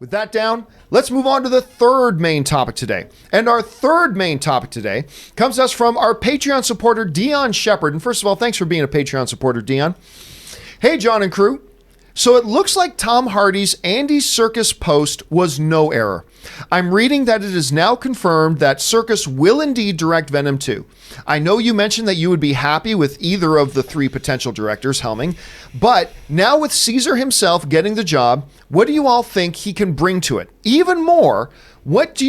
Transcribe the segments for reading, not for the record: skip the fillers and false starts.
With that down, let's move on to the third main topic today. And our third main topic today comes to us from our Patreon supporter, Dion Shepard. And first of all, thanks for being a Patreon supporter, Dion. Hey, John and crew. So it looks like Tom Hardy's Andy Serkis post was no error. I'm reading that it is now confirmed that Serkis will indeed direct Venom 2. I know you mentioned that you would be happy with either of the three potential directors helming, but now with Caesar himself getting the job, what do you all think he can bring to it? Even more, what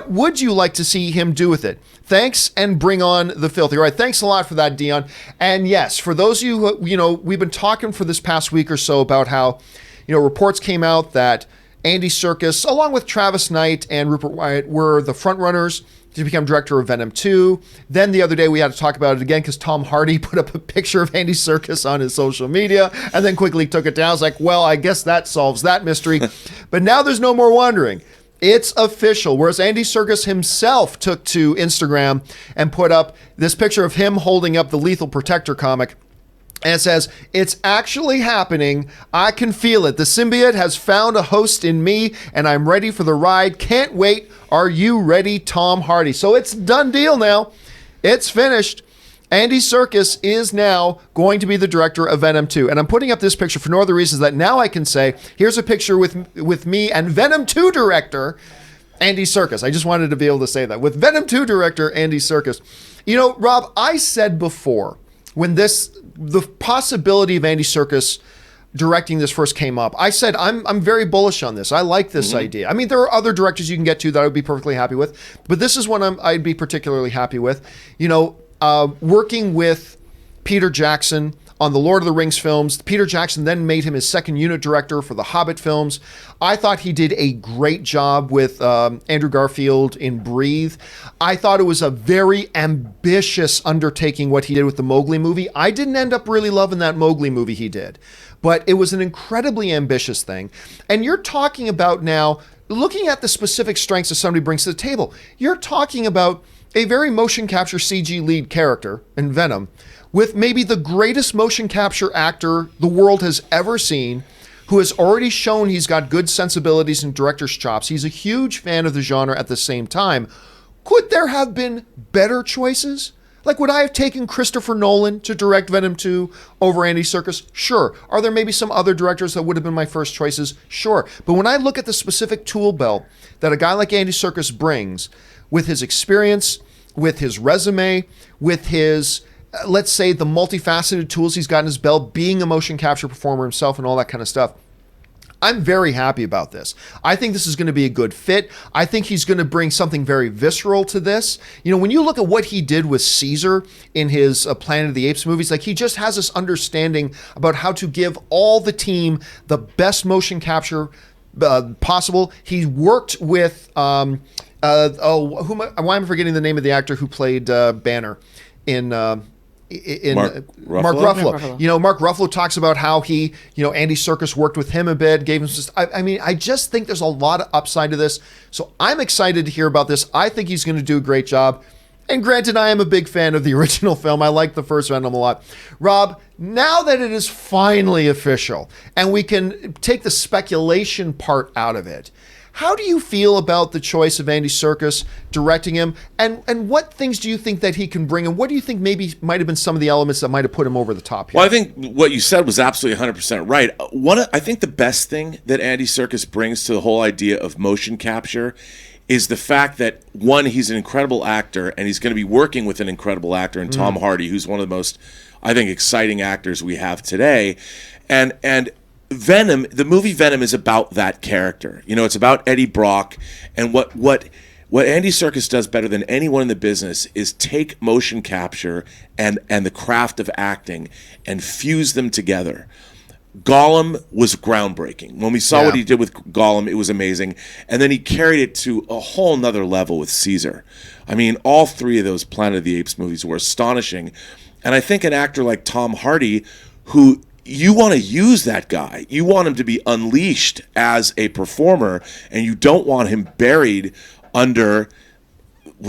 would you like to see him do with it? Thanks, and bring on the filthy. All right, thanks a lot for that, Dion. And yes, for those of you who, we've been talking for this past week or so about how, reports came out that Andy Serkis, along with Travis Knight and Rupert Wyatt, were the front runners to become director of Venom 2. Then the other day we had to talk about it again because Tom Hardy put up a picture of Andy Serkis on his social media and then quickly took it down. I was like, well, I guess that solves that mystery. But now there's no more wondering. It's official. Whereas Andy Serkis himself took to Instagram and put up this picture of him holding up the Lethal Protector comic. And it says, it's actually happening. I can feel it. The symbiote has found a host in me, and I'm ready for the ride. Can't wait. Are you ready, Tom Hardy? So it's a done deal now. It's finished. Andy Serkis is now going to be the director of Venom 2. And I'm putting up this picture for no other reason that now I can say, here's a picture with me and Venom 2 director, Andy Serkis. I just wanted to be able to say that. With Venom 2 director, Andy Serkis. Rob, I said before, when the possibility of Andy Serkis directing this first came up, I said, I'm very bullish on this. I like this idea. I mean, there are other directors you can get to that I would be perfectly happy with, but this is one I'd be particularly happy with. Working with Peter Jackson on the Lord of the Rings films. Peter Jackson then made him his second unit director for the Hobbit films. I thought he did a great job with Andrew Garfield in Breathe. I thought it was a very ambitious undertaking what he did with the Mowgli movie. I didn't end up really loving that Mowgli movie he did, but it was an incredibly ambitious thing. And you're talking about now, looking at the specific strengths that somebody brings to the table, you're talking about a very motion capture CG lead character in Venom with maybe the greatest motion capture actor the world has ever seen, who has already shown he's got good sensibilities and director's chops. He's a huge fan of the genre at the same time. Could there have been better choices? Like, would I have taken Christopher Nolan to direct Venom 2 over Andy Serkis? Sure. Are there maybe some other directors that would have been my first choices? Sure. But when I look at the specific tool belt that a guy like Andy Serkis brings, with his experience, with his resume, with his, let's say, the multifaceted tools he's got in his belt, being a motion capture performer himself and all that kind of stuff, I'm very happy about this. I think this is going to be a good fit. I think he's going to bring something very visceral to this. When you look at what he did with Caesar in his Planet of the Apes movies, like, he just has this understanding about how to give all the team the best motion capture possible. He worked with, why am I forgetting the name of the actor who played Banner in Mark Ruffalo. Mark Ruffalo talks about how he, Andy Serkis worked with him a bit, gave him I just think there's a lot of upside to this. So I'm excited to hear about this. I think he's going to do a great job. And granted, I am a big fan of the original film. I like the first Venom a lot. Rob, now that it is finally official and we can take the speculation part out of it, how do you feel about the choice of Andy Serkis directing him? And what things do you think that he can bring? And what do you think maybe might have been some of the elements that might have put him over the top here? Well, I think what you said was absolutely 100% right. I think the best thing that Andy Serkis brings to the whole idea of motion capture is the fact that, one, he's an incredible actor, and he's going to be working with an incredible actor in Tom Hardy, who's one of the most, I think, exciting actors we have today. And Venom, the movie Venom, is about that character. It's about Eddie Brock, and what Andy Serkis does better than anyone in the business is take motion capture and the craft of acting and fuse them together. Gollum was groundbreaking. When we saw what he did with Gollum, it was amazing. And then he carried it to a whole nother level with Caesar. I mean, all three of those Planet of the Apes movies were astonishing. And I think an actor like Tom Hardy, who you want to use that guy, you want him to be unleashed as a performer, and you don't want him buried under...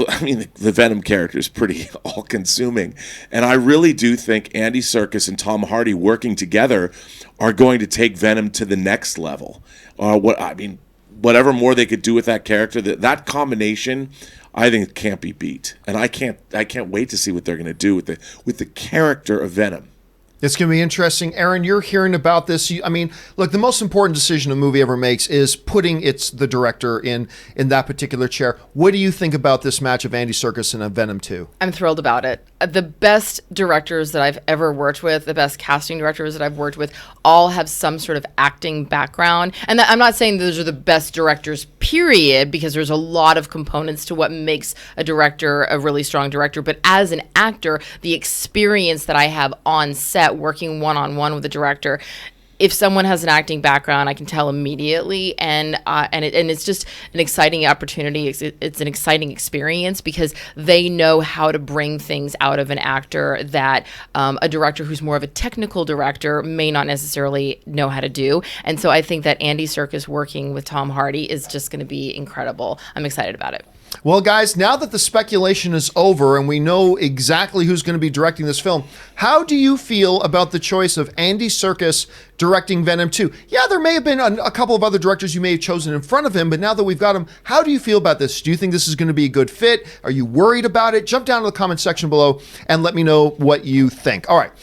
I mean, the Venom character is pretty all-consuming. And I really do think Andy Serkis and Tom Hardy working together are going to take Venom to the next level. whatever more they could do with that character, that combination, I think can't be beat. And I can't wait to see what they're going to do with the character of Venom. It's going to be interesting. Aaron, you're hearing about this. I mean, look, the most important decision a movie ever makes is putting the director in that particular chair. What do you think about this match of Andy Serkis and Venom 2? I'm thrilled about it. The best directors that I've ever worked with, the best casting directors that I've worked with, all have some sort of acting background. And I'm not saying those are the best directors, period, because there's a lot of components to what makes a director a really strong director. But as an actor, the experience that I have on set working one-on-one with a director, if someone has an acting background, I can tell immediately, and it's just an exciting opportunity. It's an exciting experience because they know how to bring things out of an actor that a director who's more of a technical director may not necessarily know how to do. And so I think that Andy Serkis working with Tom Hardy is just going to be incredible. I'm excited about it. Well, guys, now that the speculation is over and we know exactly who's going to be directing this film, how do you feel about the choice of Andy Serkis directing Venom 2? Yeah, there may have been a couple of other directors you may have chosen in front of him, but now that we've got him, how do you feel about this? Do you think this is going to be a good fit? Are you worried about it? Jump down to the comment section below and let me know what you think. All right.